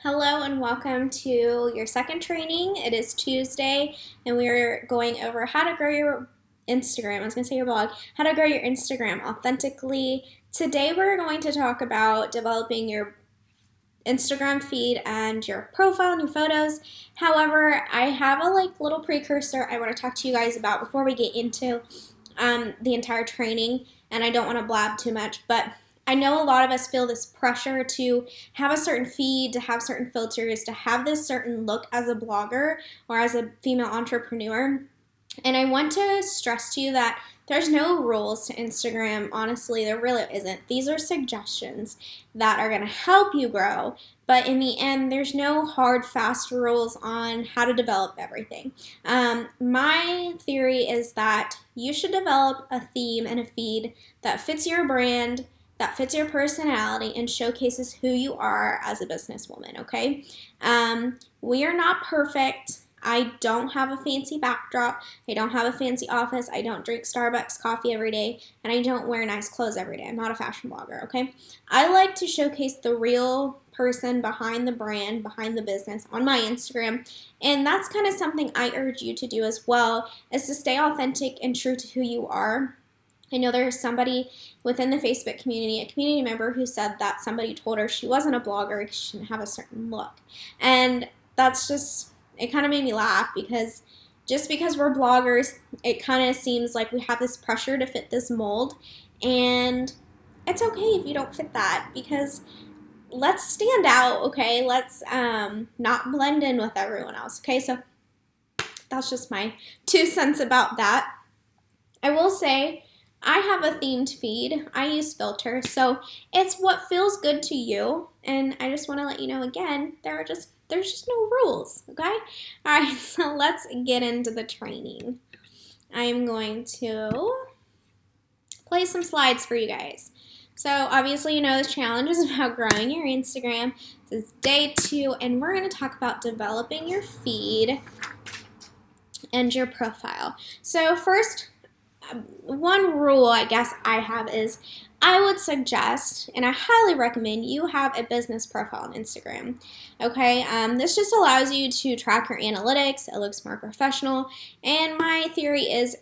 Hello and welcome to your second training. It is Tuesday and we're going over how to grow your Instagram. I was going to say your blog, how to grow your Instagram authentically. Today we're going to talk about developing your Instagram feed and your profile and your photos. However, I have a little precursor I want to talk to you guys about before we get into the entire training, and I don't want to blab too much, but I know a lot of us feel this pressure to have a certain feed, to have certain filters, to have this certain look as a blogger or as a female entrepreneur. And I want to stress to you that there's no rules to Instagram. Honestly, there really isn't. These are suggestions that are going to help you grow. But in the end, there's no hard, fast rules on how to develop everything. My theory is that you should develop a theme and a feed that fits your brand, that fits your personality, and showcases who you are as a businesswoman, okay? We are not perfect. I don't have a fancy backdrop. I don't have a fancy office. I don't drink Starbucks coffee every day. And I don't wear nice clothes every day. I'm not a fashion blogger, okay? I like to showcase the real person behind the brand, behind the business on my Instagram. And that's kind of something I urge you to do as well, is to stay authentic and true to who you are. I know there's somebody within the Facebook community, a community member, who said that somebody told her she wasn't a blogger because she didn't have a certain look. And that's just, it kind of made me laugh, because just because we're bloggers, it kind of seems like we have this pressure to fit this mold. And it's okay if you don't fit that, because let's stand out, okay? Let's not blend in with everyone else, okay? So that's just my 2 cents about that. I will say, I have a themed feed. I use filters, so it's what feels good to you. And I just want to let you know again, there's just no rules, okay? All right, so let's get into the training. I'm going to play some slides for you guys. So obviously you know this challenge is about growing your Instagram. This is day 2, and we're going to talk about developing your feed and your profile. So first, one rule I guess I have is I would suggest, and I highly recommend, you have a business profile on Instagram. Okay, this just allows you to track your analytics. It looks more professional. And my theory is,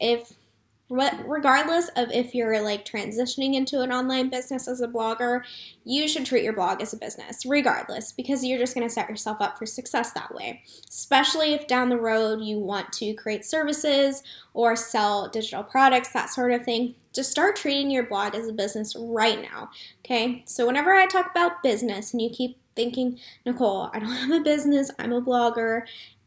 regardless of if you're transitioning into an online business as a blogger, you should treat your blog as a business, regardless, because you're just going to set yourself up for success that way. Especially if down the road you want to create services or sell digital products, that sort of thing. Just start treating your blog as a business right now, okay? So whenever I talk about business and you keep thinking, Nicole, I don't have a business, I'm a blogger,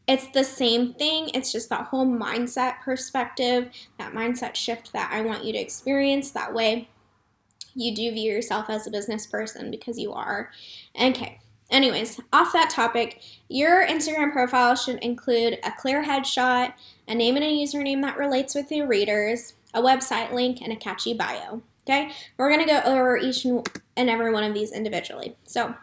it's the same thing. It's just that whole mindset perspective, that mindset shift that I want you to experience. That way you do view yourself as a business person, because you are. Okay. Anyways, off that topic, your Instagram profile should include a clear headshot, a name and a username that relates with your readers, a website link, and a catchy bio. Okay? We're going to go over each and every one of these individually. So,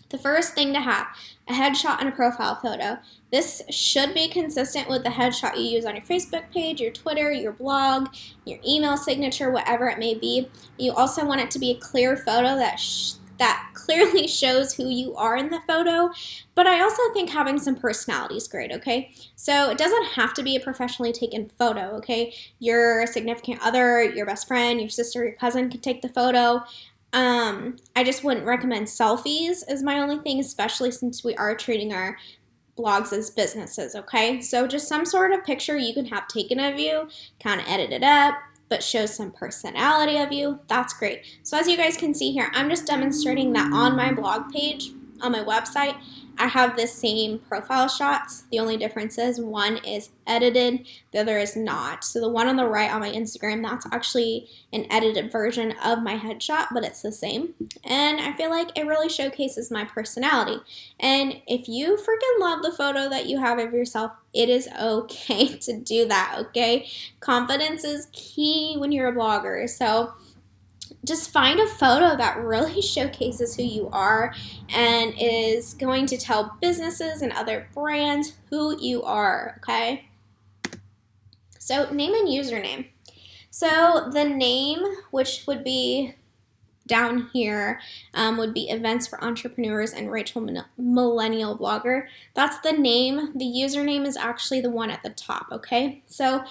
the first thing to have, a headshot and a profile photo. This should be consistent with the headshot you use on your Facebook page, your Twitter, your blog, your email signature, whatever it may be. You also want it to be a clear photo that clearly shows who you are in the photo. But I also think having some personality is great, okay? So it doesn't have to be a professionally taken photo, okay? Your significant other, your best friend, your sister, your cousin can take the photo. I just wouldn't recommend selfies is my only thing, especially since we are treating our blogs as businesses, okay? So just some sort of picture you can have taken of you, kind of edit it up, but shows some personality of you. That's great. So as you guys can see here, I'm just demonstrating that on my blog page, on my website, I have the same profile shots. The only difference is one is edited, the other is not. So the one on the right on my Instagram, that's actually an edited version of my headshot, but it's the same. And I feel like it really showcases my personality. And if you freaking love the photo that you have of yourself, it is okay to do that, okay? Confidence is key when you're a blogger. So just find a photo that really showcases who you are and is going to tell businesses and other brands who you are, okay? So name and username. So the name, which would be down here would be Events for Entrepreneurs and Rachel Millennial Blogger. That's the name. The username is actually the one at the top, okay? So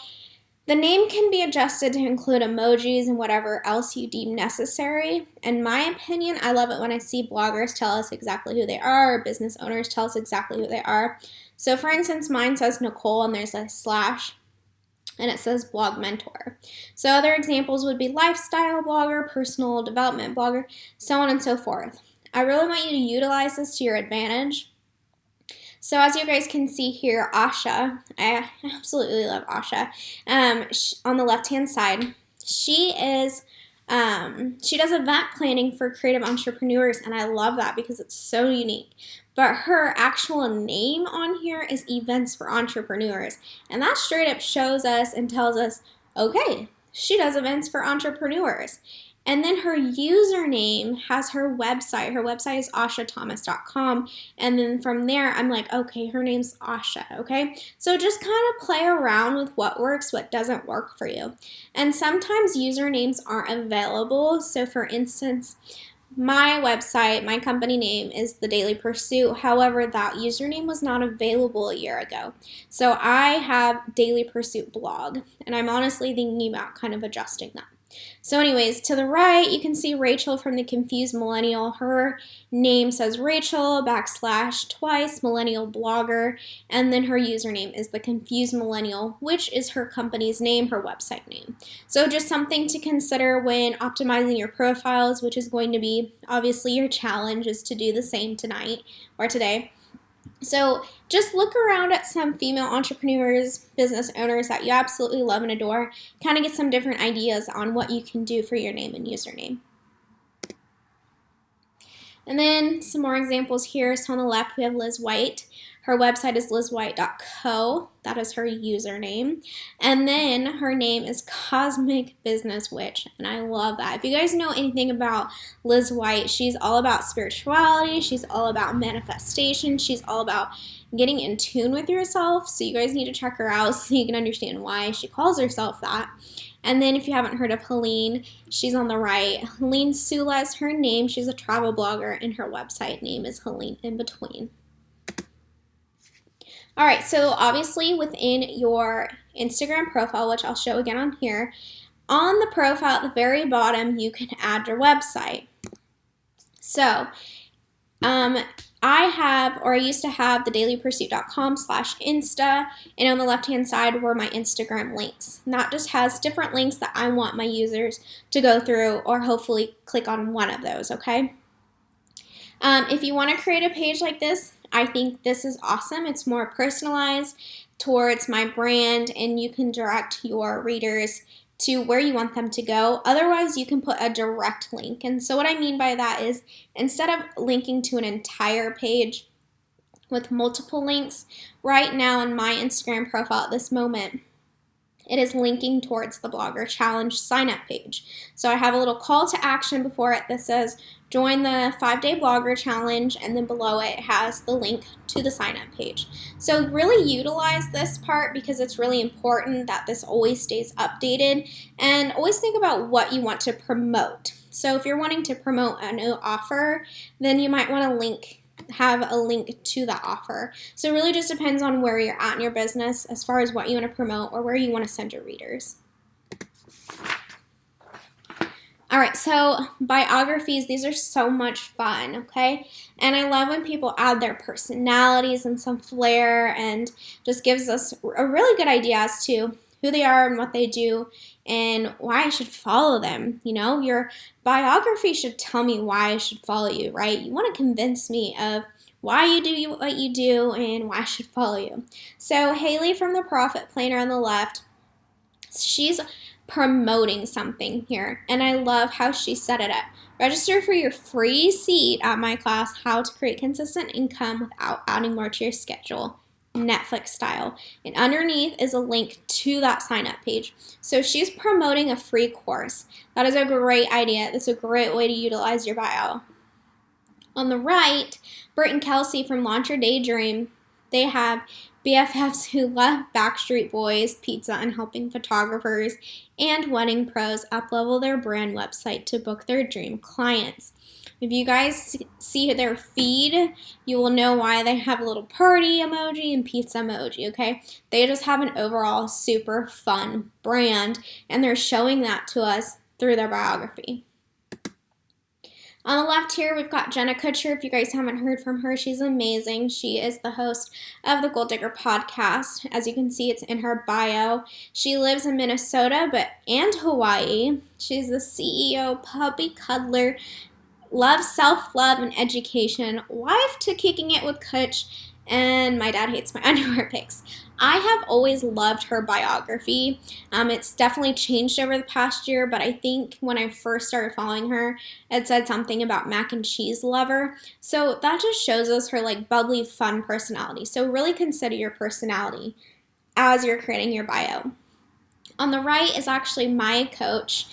the name can be adjusted to include emojis and whatever else you deem necessary. In my opinion, I love it when I see bloggers tell us exactly who they are, or business owners tell us exactly who they are. So for instance, mine says Nicole and there's a slash, and it says blog mentor. So other examples would be lifestyle blogger, personal development blogger, so on and so forth. I really want you to utilize this to your advantage. So as you guys can see here, Asha, I absolutely love Asha. On the left-hand side, she does event planning for creative entrepreneurs, and I love that because it's so unique. But her actual name on here is Events for Entrepreneurs, and that straight up shows us and tells us, okay, she does events for entrepreneurs. And then her username has her website. Her website is ashathomas.com. And then from there, I'm like, okay, her name's Asha, okay? So just kind of play around with what works, what doesn't work for you. And sometimes usernames aren't available. So for instance, my website, my company name is The Daily Pursuit. However, that username was not available a year ago. So I have Daily Pursuit blog, and I'm honestly thinking about kind of adjusting that. So anyways, to the right, you can see Rachel from the Confused Millennial. Her name says Rachel / twice Millennial Blogger, and then her username is the Confused Millennial, which is her company's name, her website name. So just something to consider when optimizing your profiles, which is going to be obviously your challenge is to do the same tonight or today. So just look around at some female entrepreneurs, business owners that you absolutely love and adore, kind of get some different ideas on what you can do for your name and username. And then some more examples here. So on the left, we have Liz White. Her website is lizwhite.co. That is her username. And then her name is Cosmic Business Witch, and I love that. If you guys know anything about Liz White, she's all about spirituality. She's all about manifestation. She's all about getting in tune with yourself. So you guys need to check her out so you can understand why she calls herself that. And then if you haven't heard of Helene, she's on the right. Helene Sula is her name. She's a travel blogger, and her website name is Helene in between. All right, so obviously within your Instagram profile, which I'll show again on here, on the profile at the very bottom, you can add your website. So I used to have thedailypursuit.com/Insta, and on the left-hand side were my Instagram links. And that just has different links that I want my users to go through or hopefully click on one of those, okay? If you want to create a page like this, I think this is awesome. It's more personalized towards my brand, and you can direct your readers to where you want them to go. Otherwise, you can put a direct link. And so what I mean by that is instead of linking to an entire page with multiple links, right now in my Instagram profile at this moment, it is linking towards the Blogger Challenge sign-up page. So I have a little call to action before it that says, join the 5-day Blogger Challenge, and then below it has the link to the sign-up page. So really utilize this part because it's really important that this always stays updated, and always think about what you want to promote. So if you're wanting to promote a new offer, then you might want to have a link to that offer. So it really just depends on where you're at in your business as far as what you want to promote or where you want to send your readers. All right, so biographies, these are so much fun, okay? And I love when people add their personalities and some flair and just gives us a really good idea as to who they are and what they do and why I should follow them. You know, your biography should tell me why I should follow you, right? You want to convince me of why you do what you do and why I should follow you. So Haley from the Profit Planner on the left, she's promoting something here, and I love how she set it up. Register for your free seat at my class, How to Create Consistent Income Without Adding More to Your Schedule, Netflix style. And underneath is a link to that sign up page. So she's promoting a free course. That is a great idea. That's a great way to utilize your bio. On the right, Britt and Kelsey from Launch Your Daydream. They have BFFs who love Backstreet Boys, pizza, and helping photographers, and wedding pros uplevel their brand website to book their dream clients. If you guys see their feed, you will know why they have a little party emoji and pizza emoji, okay? They just have an overall super fun brand, and they're showing that to us through their biography. On the left here, we've got Jenna Kutcher. If you guys haven't heard from her, she's amazing. She is the host of the Gold Digger podcast. As you can see, it's in her bio. She lives in Minnesota and Hawaii. She's the CEO, puppy cuddler, loves self-love and education, wife to Kicking It with Kutch, and my dad hates my underwear pics. I have always loved her biography. It's definitely changed over the past year, but I think when I first started following her, it said something about mac and cheese lover. So that just shows us her like bubbly, fun personality. So really consider your personality as you're creating your bio. On the right is actually my coach,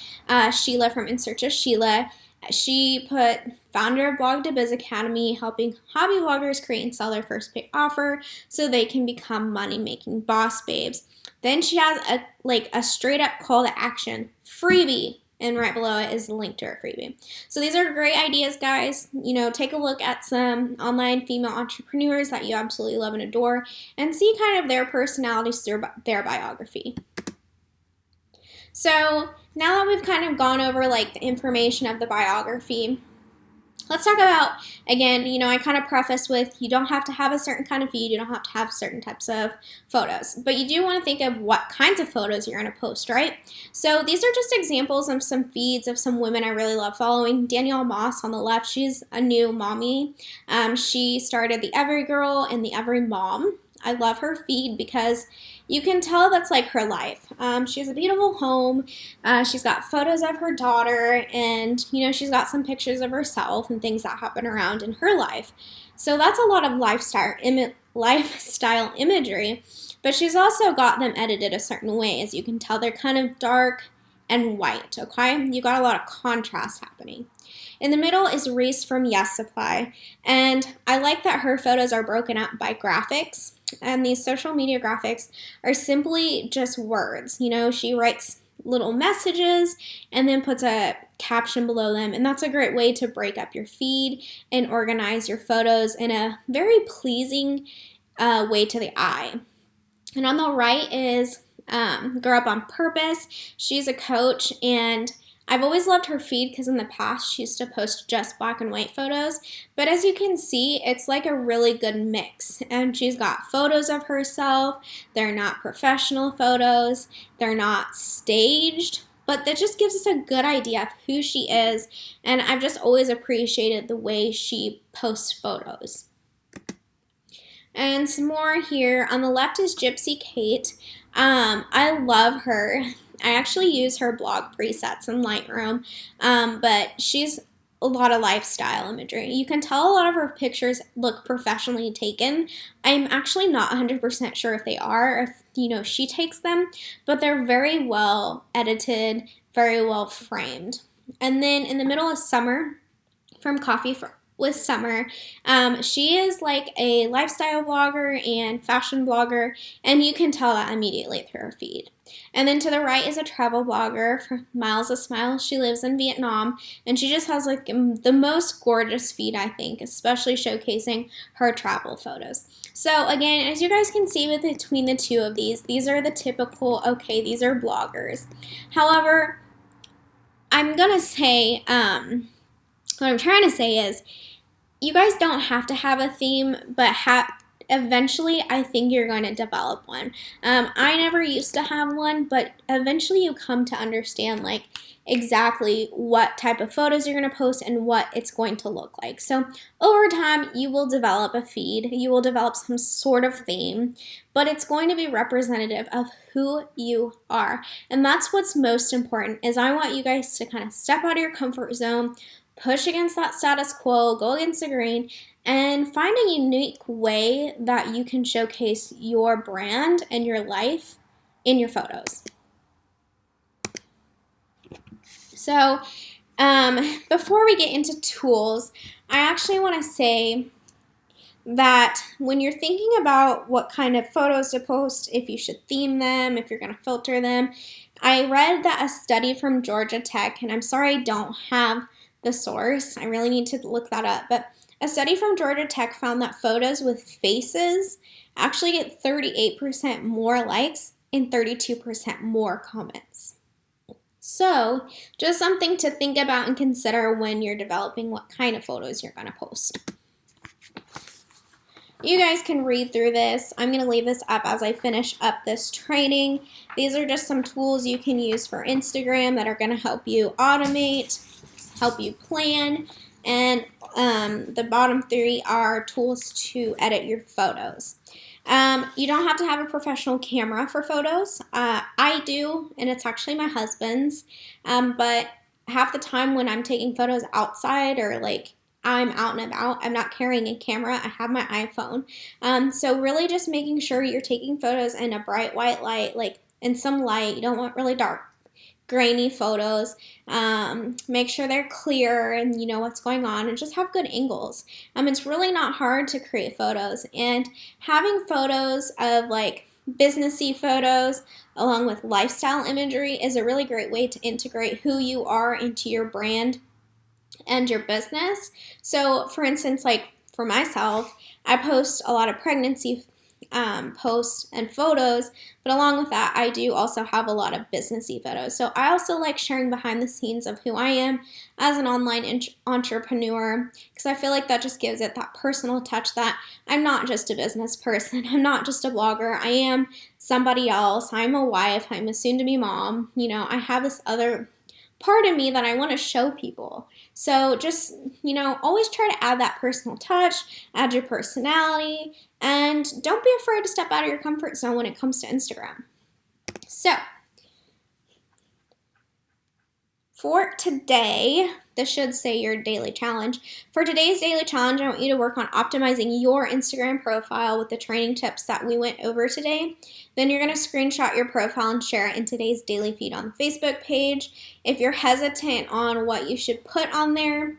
Sheila from In Search of Sheila. She put founder of Blog to Biz Academy, helping hobby bloggers create and sell their first paid offer so they can become money-making boss babes. Then she has a straight up call to action, freebie, and right below it is the link to her freebie. So these are great ideas, guys. You know, take a look at some online female entrepreneurs that you absolutely love and adore and see kind of their personalities through their biography. So now that we've kind of gone over like the information of the biography, let's talk about, again, you know, I kind of preface with you don't have to have a certain kind of feed, you don't have to have certain types of photos, but you do want to think of what kinds of photos you're going to post, right? So these are just examples of some feeds of some women I really love following. Danielle Moss on the left, she's a new mommy. She started the Every Girl and the Every Mom. I love her feed because you can tell that's like her life. She has a beautiful home. She's got photos of her daughter, and you know, she's got some pictures of herself and things that happen around in her life. So that's a lot of lifestyle imagery, but she's also got them edited a certain way. As you can tell, they're kind of dark and white, okay? You got a lot of contrast happening. In the middle is Reese from Yes Supply, and I like that her photos are broken up by graphics, and these social media graphics are simply just words. You know, she writes little messages and then puts a caption below them, and that's a great way to break up your feed and organize your photos in a very pleasing way to the eye. And on the right is Girl Up on Purpose. She's a coach, and I've always loved her feed because in the past she used to post just black and white photos, but as you can see, it's like a really good mix. And she's got photos of herself. They're not professional photos. They're not staged, but that just gives us a good idea of who she is, and I've just always appreciated the way she posts photos. And some more here. On the left is Gypsy Kate. I love her. I actually use her blog presets in Lightroom, but she's a lot of lifestyle imagery. You can tell a lot of her pictures look professionally taken. I'm actually not 100% sure if they are, or if, you know, she takes them, but they're very well edited, very well framed. And then in the middle is Summer from Coffee with Summer. She is like a lifestyle blogger and fashion blogger, and you can tell that immediately through her feed. And then to the right is a travel blogger for Miles a Smile. She lives in Vietnam, and she just has like the most gorgeous feed, I think, especially showcasing her travel photos. So again, as you guys can see between the two of these are the typical, okay, these are bloggers. However, I'm gonna say, what I'm trying to say is, you guys don't have to have a theme, but eventually I think you're going to develop one. I never used to have one, but eventually you come to understand like exactly what type of photos you're going to post and what it's going to look like. So over time, you will develop a feed, you will develop some sort of theme, but it's going to be representative of who you are. And that's what's most important, is I want you guys to kind of step out of your comfort zone, push against that status quo, go against the grain, and find a unique way that you can showcase your brand and your life in your photos. So before we get into tools, I actually want to say that when you're thinking about what kind of photos to post, if you should theme them, if you're going to filter them, I read that a study from Georgia Tech, and I'm sorry I don't have the source, I really need to look that up, but a study from Georgia Tech found that photos with faces actually get 38% more likes and 32% more comments. So, just something to think about and consider when you're developing what kind of photos you're going to post. You guys can read through this. I'm going to leave this up as I finish up this training. These are just some tools you can use for Instagram that are going to help you automate, help you plan, and the bottom 3 are tools to edit your photos. You don't have to have a professional camera for photos. I do, and it's actually my husband's, but half the time when I'm taking photos outside or like I'm out and about, I'm not carrying a camera. I have my iPhone. So really just making sure you're taking photos in a bright white light, like in some light. You don't want really dark, grainy photos. Make sure they're clear and you know what's going on, and just have good angles. It's really not hard to create photos, and having photos of like businessy photos along with lifestyle imagery is a really great way to integrate who you are into your brand and your business. So for instance, like for myself, I post a lot of pregnancy posts and photos, but along with that, I do also have a lot of businessy photos. So I also like sharing behind the scenes of who I am as an online entrepreneur, because I feel like that just gives it that personal touch that I'm not just a business person. I'm not just a blogger. I am somebody else. I'm a wife. I'm a soon-to-be mom. You know, I have this other part of me that I want to show people. So just, you know, always try to add that personal touch, add your personality, and don't be afraid to step out of your comfort zone when it comes to Instagram. So, for today, this should say your daily challenge. For today's daily challenge, I want you to work on optimizing your Instagram profile with the training tips that we went over today. Then you're going to screenshot your profile and share it in today's daily feed on the Facebook page. If you're hesitant on what you should put on there,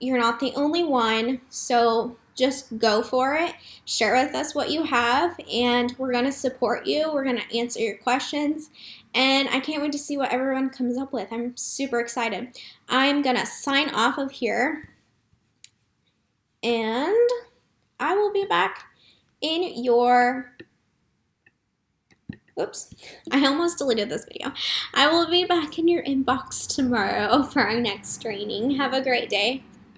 you're not the only one, so just go for it. Share with us what you have, and we're going to support you. We're going to answer your questions, and I can't wait to see what everyone comes up with. I'm super excited. I'm going to sign off of here, and I will be back in your... Oops, I almost deleted this video. I will be back in your inbox tomorrow for our next training. Have a great day.